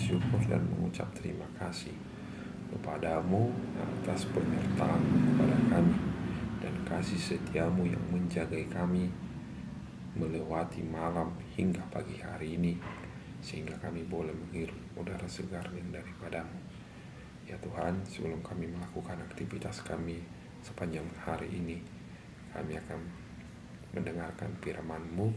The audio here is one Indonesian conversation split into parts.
bersyukur dan mengucap terima kasih kepadamu atas penyertaan kepada kami dan kasih setiamu yang menjagai kami melewati malam hingga pagi hari ini, sehingga kami boleh menghirup udara segar yang daripadamu. Ya Tuhan, sebelum kami melakukan aktivitas kami sepanjang hari ini, kami akan mendengarkan firman-Mu.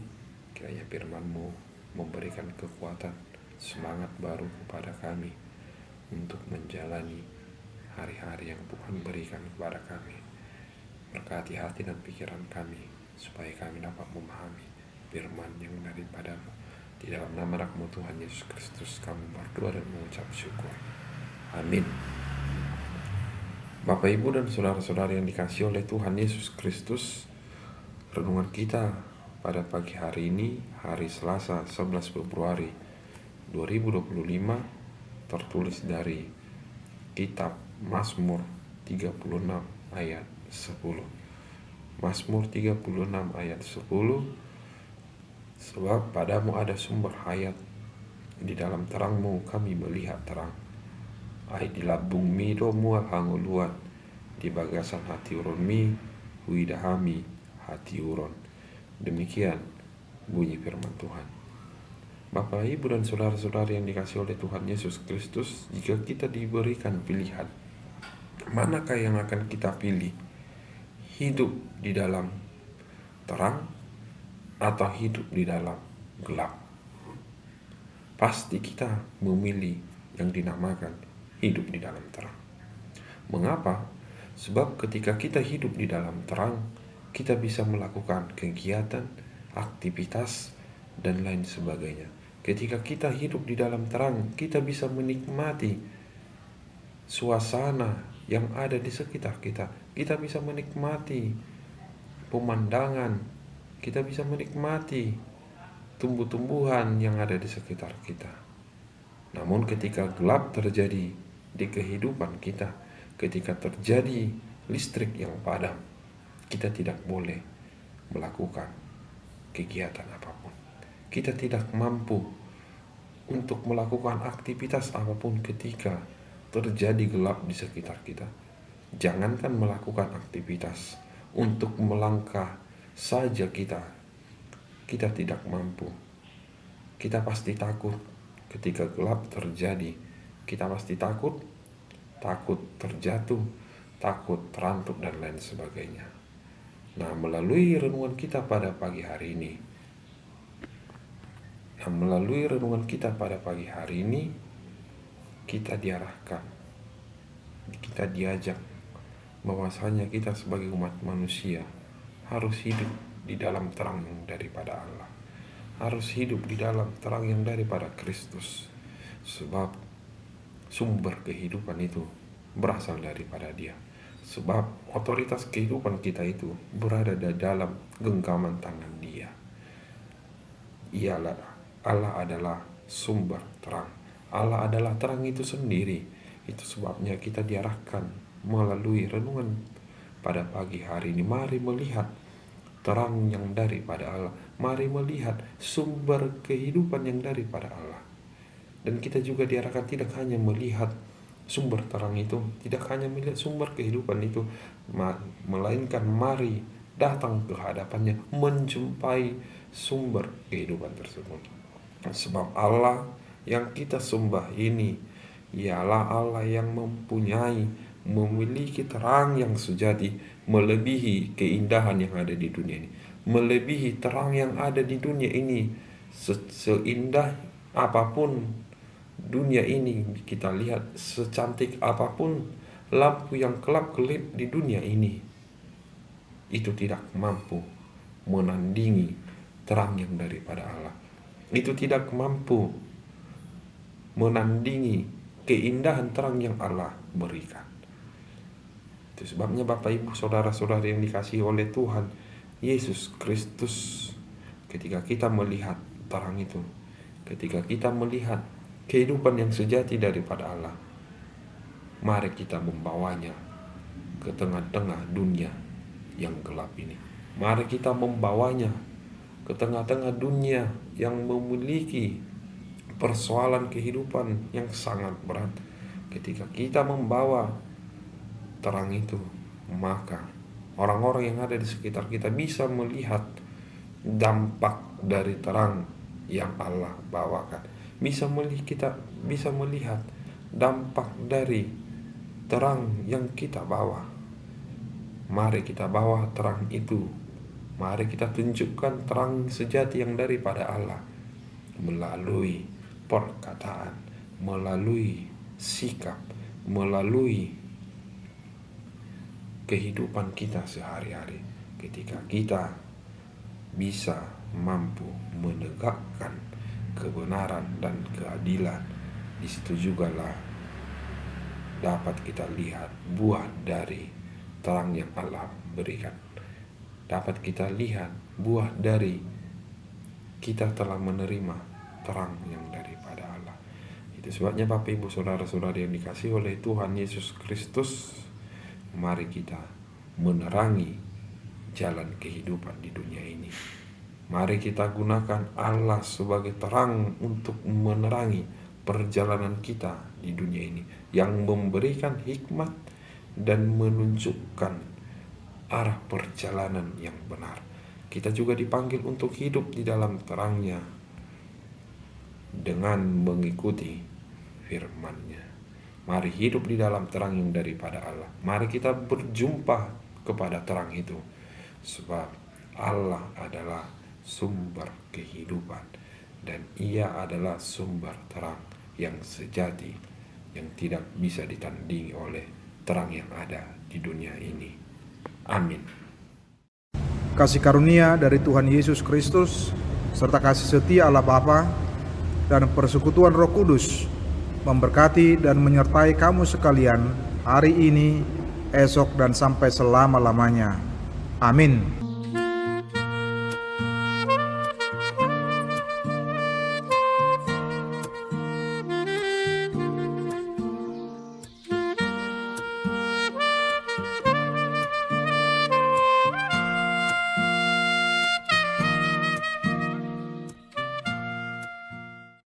Kiranya firman-Mu memberikan kekuatan, semangat baru kepada kami untuk menjalani hari-hari yang Tuhan berikan kepada kami. Berkati hati dan pikiran kami, supaya kami dapat memahami firman yang daripadamu. Di dalam nama Rakmu Tuhan Yesus Kristus kami berdoa dan mengucap syukur. Amin. Bapak, Ibu, dan saudara-saudari yang dikasihi oleh Tuhan Yesus Kristus, renungan kita pada pagi hari ini, hari Selasa 11 Februari 2025, tertulis dari kitab Mazmur 36 ayat 10. Mazmur 36 ayat 10. Sebab padamu ada sumber hayat, di dalam terangmu kami melihat terang. Ai di labung mi do mual hanguluan, di bagasan hati uron mi huidahami hati uron. Demikian bunyi firman Tuhan. Bapak, Ibu, dan saudara-saudari yang dikasihi oleh Tuhan Yesus Kristus, jika kita diberikan pilihan, manakah yang akan kita pilih? Hidup di dalam terang atau hidup di dalam gelap? Pasti kita memilih yang dinamakan hidup di dalam terang. Mengapa? Sebab ketika kita hidup di dalam terang, kita bisa melakukan kegiatan, aktivitas, dan lain sebagainya. Ketika kita hidup di dalam terang, kita bisa menikmati suasana yang ada di sekitar kita. Kita bisa menikmati pemandangan, kita bisa menikmati tumbuh-tumbuhan yang ada di sekitar kita. Namun ketika gelap terjadi di kehidupan kita, ketika terjadi listrik yang padam, kita tidak boleh melakukan kegiatan apapun. Kita tidak mampu untuk melakukan aktivitas apapun ketika terjadi gelap di sekitar kita. Jangankan melakukan aktivitas, untuk melangkah saja kita tidak mampu. Kita pasti takut ketika gelap terjadi. Kita pasti takut terjatuh, takut terantuk, dan lain sebagainya. Nah, melalui renungan kita pada pagi hari ini, kita diarahkan, kita diajak bahwasanya kita sebagai umat manusia harus hidup di dalam terang yang daripada Allah, harus hidup di dalam terang yang daripada Kristus. Sebab sumber kehidupan itu berasal daripada Dia. Sebab otoritas kehidupan kita itu berada di dalam genggaman tangan Dia. Allah adalah sumber terang. Allah adalah terang itu sendiri. Itu sebabnya kita diarahkan melalui renungan pada pagi hari ini. Mari melihat terang yang daripada Allah. Mari melihat sumber kehidupan yang daripada Allah. Dan kita juga diarahkan tidak hanya melihat sumber terang itu, tidak hanya melihat sumber kehidupan itu, melainkan mari datang ke hadapannya, menjumpai sumber kehidupan tersebut. Sebab Allah yang kita sembah ini ialah Allah yang memiliki terang yang sejati, melebihi keindahan yang ada di dunia ini, melebihi terang yang ada di dunia ini. Seindah apapun dunia ini kita lihat, secantik apapun lampu yang kelap-kelip di dunia ini, itu tidak mampu menandingi terang yang daripada Allah. Itu tidak mampu menandingi keindahan terang yang Allah berikan. Itu sebabnya Bapak, Ibu, saudara-saudari yang dikasihi oleh Tuhan Yesus Kristus, ketika kita melihat terang itu, ketika kita melihat kehidupan yang sejati daripada Allah, mari kita membawanya ke tengah-tengah dunia yang gelap ini. Mari kita membawanya ke tengah-tengah dunia yang memiliki persoalan kehidupan yang sangat berat. Ketika kita membawa terang itu, maka orang-orang yang ada di sekitar kita bisa melihat dampak dari terang yang Allah bawakan. Kita bisa melihat dampak dari terang yang kita bawa. Mari kita bawa terang itu. Mari kita tunjukkan terang sejati yang daripada Allah melalui perkataan, melalui sikap, melalui kehidupan kita sehari-hari. Ketika kita bisa mampu menegakkan kebenaran dan keadilan, di situ jugalah dapat kita lihat buah dari terang yang Allah berikan. Dapat kita lihat buah dari kita telah menerima terang yang daripada Allah. Itu sebabnya Bapak Ibu Saudara-saudari yang dikasihi oleh Tuhan Yesus Kristus, mari kita menerangi jalan kehidupan di dunia ini. Mari kita gunakan Allah sebagai terang untuk menerangi perjalanan kita di dunia ini, yang memberikan hikmat dan menunjukkan arah perjalanan yang benar. Kita juga dipanggil untuk hidup di dalam terangnya dengan mengikuti firman-Nya. Mari hidup di dalam terang yang daripada Allah. Mari kita berjumpa kepada terang itu, sebab Allah adalah sumber kehidupan dan Ia adalah sumber terang yang sejati, yang tidak bisa ditandingi oleh terang yang ada di dunia ini. Amin. Kasih karunia dari Tuhan Yesus Kristus serta kasih setia Allah Bapa dan persekutuan Roh Kudus memberkati dan menyertai kamu sekalian hari ini, esok, dan sampai selama-lamanya. Amin.